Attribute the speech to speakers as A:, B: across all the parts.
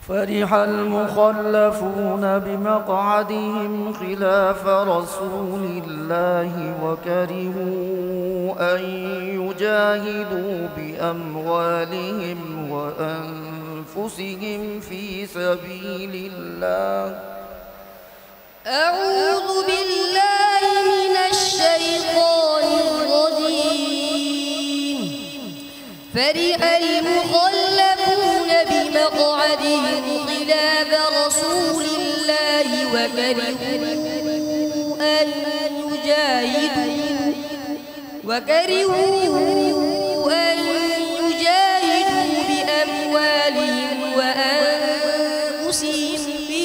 A: فرح المخلفون بمقعدهم خلاف رسول الله وكرهوا أن يجاهدوا بأموالهم وأنفسهم في سبيل الله.
B: أعوذ بالله من الشيطان الرجيم. فرح المخلفون بمقعدهم خلاف رسول الله وكرهوا أن يجاهدوا بأموالهم وأنفسهم في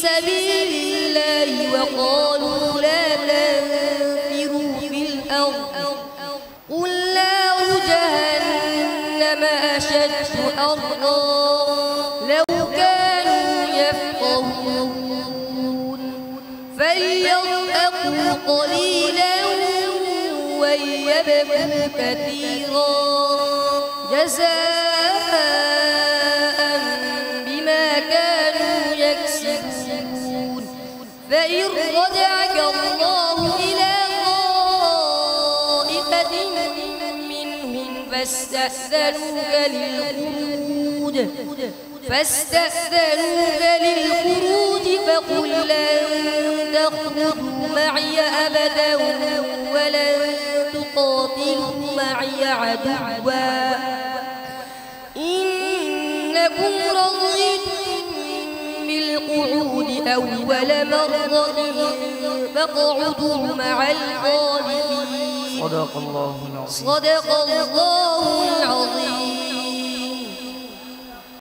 B: سبيل الله وقالوا لا تنفروا في الأرض قل نار جهنم أشد حرا لو كانوا يفقهون فليضحكوا قليلا وليبكوا كثيرا جزاء بما كانوا يكسبون. فإن رجعك الله إلى طائفة منهم فاستأذنوك للخروج فقل لن تخرجوا معي أبدا ولن تقاتلوا معي عدوا إنكم رضيتم بالقعود أول مرة فاقعدوا مع الخالفين.
A: صدق الله العظيم.
B: صدق الله